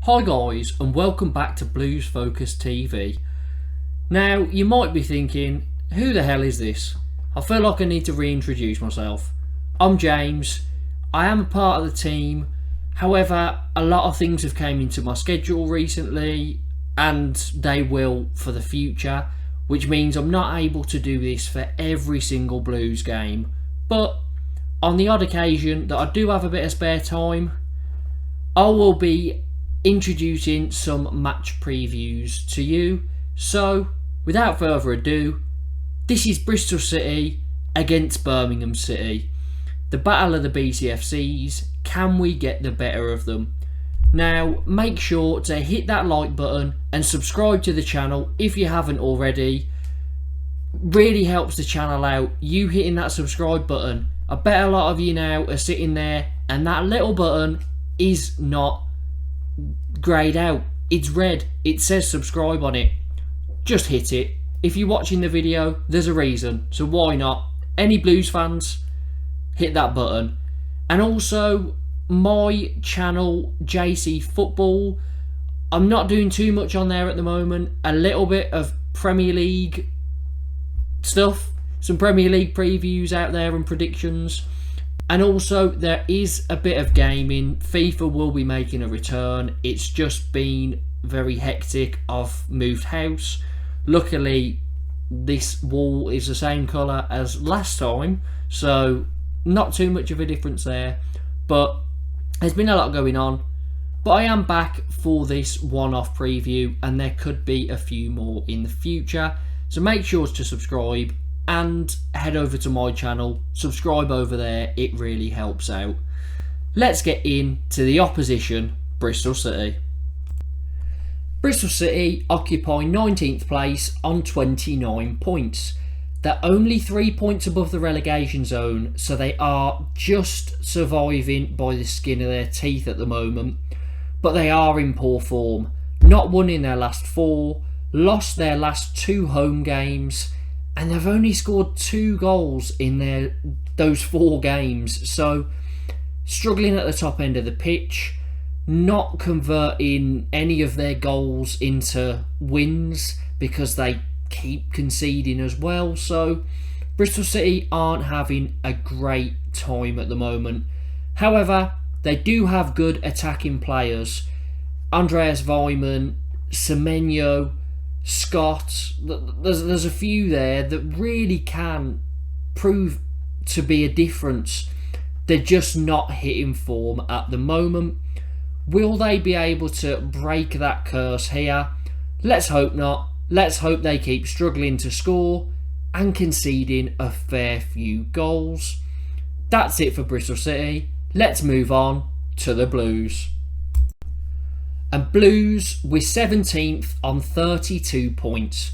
Hi guys, and welcome back to Blues Focus TV. Now, you might be thinking, who the hell is this? I feel like I need to reintroduce myself. I'm James. I am a part of the team. However, a lot of things have came into my schedule recently, and they will for the future, which means I'm not able to do this for every single Blues game. But on the odd occasion that I do have a bit of spare time, I will be introducing some match previews to you. So, without further ado, this is Bristol City against Birmingham City. The battle of the BCFCs. Can we get the better of them? Now, make sure to hit that like button and subscribe to the channel if you haven't already. Really helps the channel out, you hitting that subscribe button. I bet a lot of you now are sitting there and that little button is not greyed out. It's red. It says subscribe on it. Just hit it. If you're watching the video, there's a reason, so why not? Any Blues fans, hit that button. And also my channel, JC Football, I'm not doing too much on there at the moment. A little bit of Premier League stuff, some Premier League previews out there and predictions. And also there is a bit of gaming. FIFA will be making a return. It's just been very hectic. I've moved house. Luckily this wall is the same colour as last time, so not too much of a difference there. But there's been a lot going on. But I am back for this one-off preview, and there could be a few more in the future. So make sure to subscribe and head over to my channel. Subscribe over there, it really helps out. Let's get into the opposition, Bristol City. Bristol City occupy 19th place on 29 points. They're only 3 points above the relegation zone, so they are just surviving by the skin of their teeth at the moment. But they are in poor form. Not won in their last 4, lost their last 2 home games, and they've only scored 2 goals in those 4 games. So, struggling at the top end of the pitch, not converting any of their goals into wins because they keep conceding as well. So, Bristol City aren't having a great time at the moment. However, they do have good attacking players. Andreas Weimann, Semenyo, Scott, there's a few there that really can prove to be a difference. They're just not hitting form at the moment. Will they be able to break that curse here? Let's hope not. Let's hope they keep struggling to score and conceding a fair few goals. That's it for Bristol City. Let's move on to the Blues. And Blues, we're 17th on 32 points.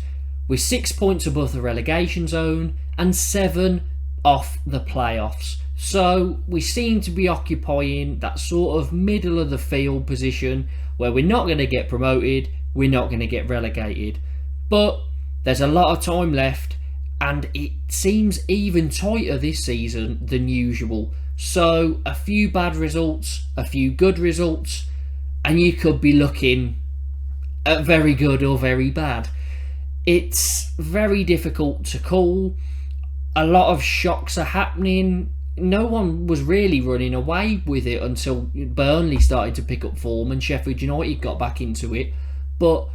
We're 6 points above the relegation zone and 7 off the playoffs. So we seem to be occupying that sort of middle of the field position where we're not going to get promoted, we're not going to get relegated. But there's a lot of time left, and it seems even tighter this season than usual. So a few bad results, a few good results, and you could be looking at very good or very bad. It's very difficult to call. A lot of shocks are happening. No one was really running away with it until Burnley started to pick up form and Sheffield United got back into it. But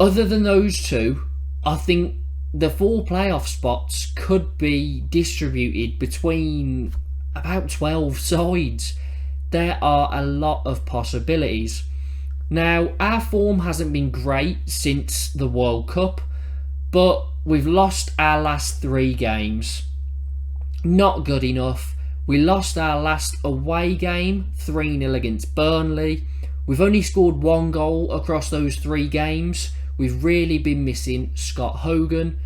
other than those two, I think the 4 playoff spots could be distributed between about 12 sides. There are a lot of possibilities. Now, our form hasn't been great since the World Cup, but we've lost our last 3 games. Not good enough. We lost our last away game, 3-0 against Burnley. We've only scored 1 goal across those 3 games. We've really been missing Scott Hogan,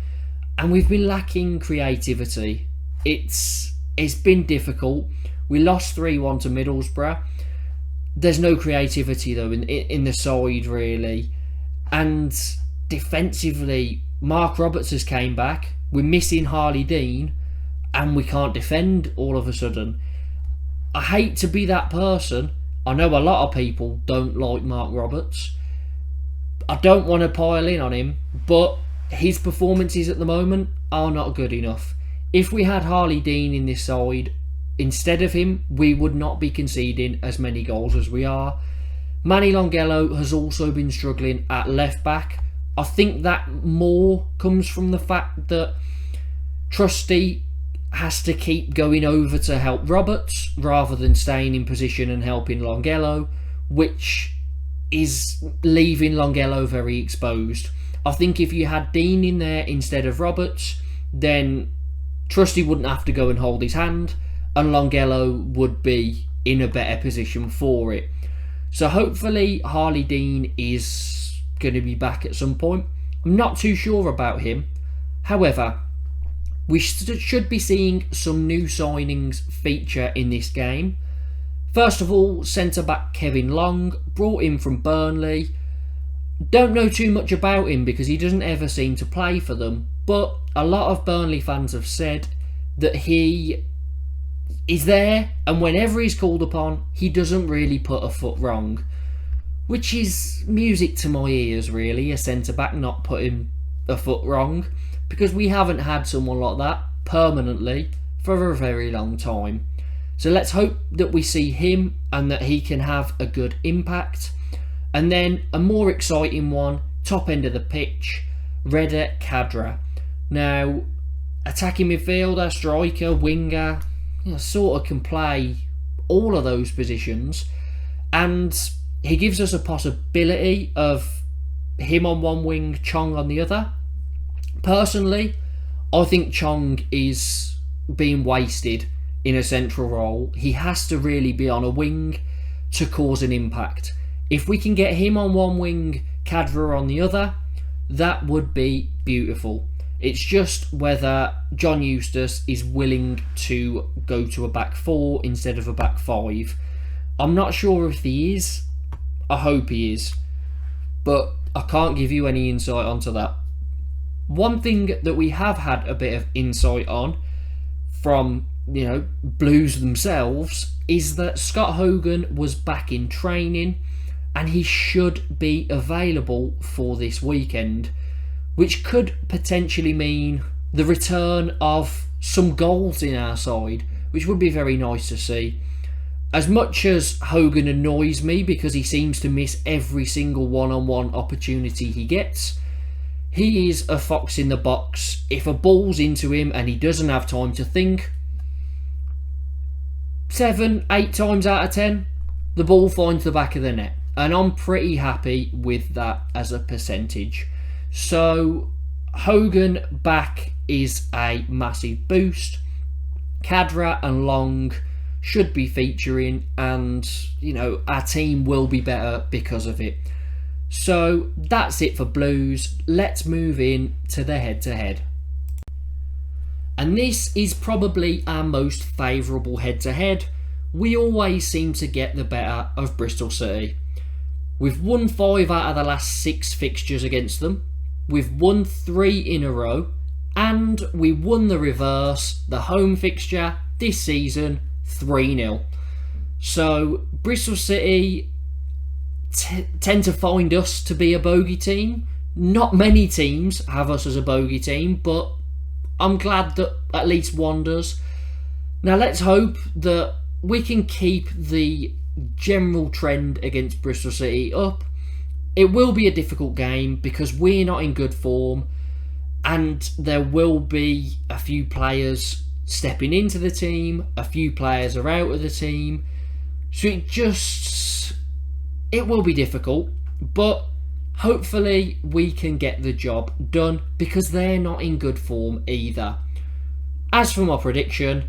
and we've been lacking creativity. It's been difficult. We lost 3-1 to Middlesbrough. There's no creativity though in the side really. And defensively, Mark Roberts has came back. We're missing Harley Dean, and we can't defend all of a sudden. I hate to be that person, I know a lot of people don't like Mark Roberts. I don't want to pile in on him, but his performances at the moment are not good enough. If we had Harley Dean in this side instead of him, we would not be conceding as many goals as we are. Manny Longello has also been struggling at left back. I think that more comes from the fact that Trusty has to keep going over to help Roberts rather than staying in position and helping Longello, which is leaving Longello very exposed. I think if you had Dean in there instead of Roberts, then Trusty wouldn't have to go and hold his hand, and Longello would be in a better position for it. So hopefully Harley Dean is going to be back at some point. I'm not too sure about him. However, we should be seeing some new signings feature in this game. First of all, centre-back Kevin Long, brought in from Burnley. Don't know too much about him because he doesn't ever seem to play for them, but a lot of Burnley fans have said that he is there, and whenever he's called upon, he doesn't really put a foot wrong, which is music to my ears, really, a centre-back not putting a foot wrong, because we haven't had someone like that permanently for a very long time. So let's hope that we see him and that he can have a good impact. And then a more exciting one, top end of the pitch, Reda Kadra. Now, attacking midfielder, striker, winger, sort of can play all of those positions, and he gives us a possibility of him on one wing, Chong on the other. Personally, I think Chong is being wasted in a central role. He has to really be on a wing to cause an impact. If we can get him on one wing, Kadra on the other, that would be beautiful. It's just whether John Eustace is willing to go to a back four instead of a back five. I'm not sure if he is. I hope he is. But I can't give you any insight onto that. One thing that we have had a bit of insight on from, Blues themselves is that Scott Hogan was back in training and he should be available for this weekend, which could potentially mean the return of some goals in our side, which would be very nice to see. As much as Hogan annoys me because he seems to miss every single one-on-one opportunity he gets, he is a fox in the box. If a ball's into him and he doesn't have time to think, 7, 8 times out of 10, the ball finds the back of the net. And I'm pretty happy with that as a percentage. So Hogan back is a massive boost. Kadra and Long should be featuring, and our team will be better because of it. So that's it for Blues. Let's move in to the head-to-head. And this is probably our most favourable head-to-head. We always seem to get the better of Bristol City. We've won 5 out of the last 6 fixtures against them. We've won 3 in a row. And we won the reverse, the home fixture, this season, 3-0. So Bristol City tend to find us to be a bogey team. Not many teams have us as a bogey team, but I'm glad that at least one does. Now let's hope that we can keep the general trend against Bristol City up. It will be a difficult game because we're not in good form, and there will be a few players stepping into the team, a few players are out of the team, so it will be difficult, but hopefully we can get the job done because they're not in good form either. As for my prediction,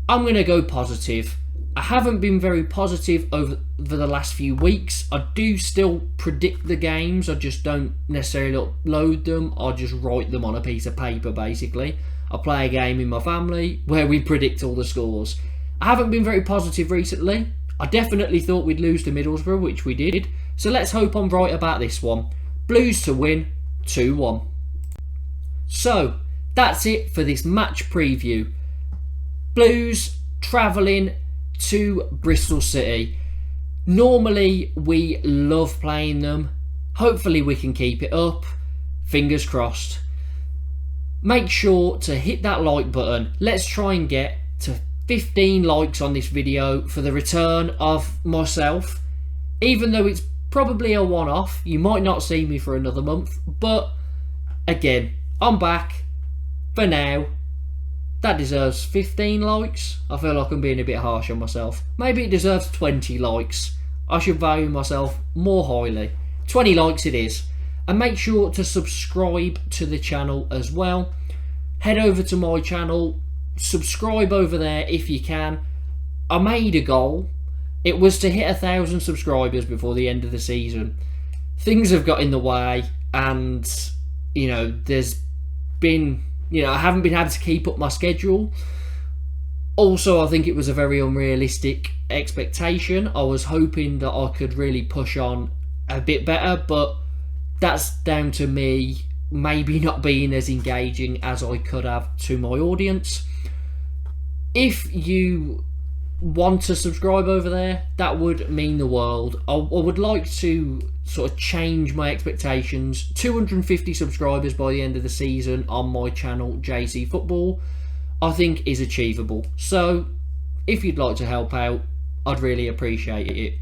I'm going to go positive. I haven't been very positive over the last few weeks. I do still predict the games. I just don't necessarily upload them. I just write them on a piece of paper, basically. I play a game in my family where we predict all the scores. I haven't been very positive recently. I definitely thought we'd lose to Middlesbrough, which we did. So let's hope I'm right about this one. Blues to win, 2-1. So, that's it for this match preview. Blues travelling to Bristol City. Normally we love playing them. Hopefully we can keep it up. Fingers crossed. Make sure to hit that like button. Let's try and get to 15 likes on this video for the return of myself. Even though it's probably a one-off, you might not see me for another month, but again, I'm back for now. That deserves 15 likes. I feel like I'm being a bit harsh on myself. Maybe it deserves 20 likes. I should value myself more highly. 20 likes it is. And make sure to subscribe to the channel as well. Head over to my channel, subscribe over there if you can. I made a goal. It was to hit 1,000 subscribers before the end of the season. Things have got in the way, and there's been, I haven't been able to keep up my schedule. Also, I think it was a very unrealistic expectation. I was hoping that I could really push on a bit better, but that's down to me maybe not being as engaging as I could have to my audience. If you want to subscribe over there, that would mean the world. I would like to sort of change my expectations. 250 subscribers by the end of the season on my channel, JC Football, I think is achievable. So if you'd like to help out, I'd really appreciate it.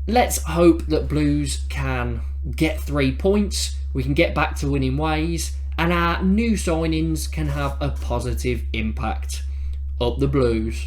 Let's hope that Blues can get 3 points, we can get back to winning ways, and our new signings can have a positive impact. Up the Blues.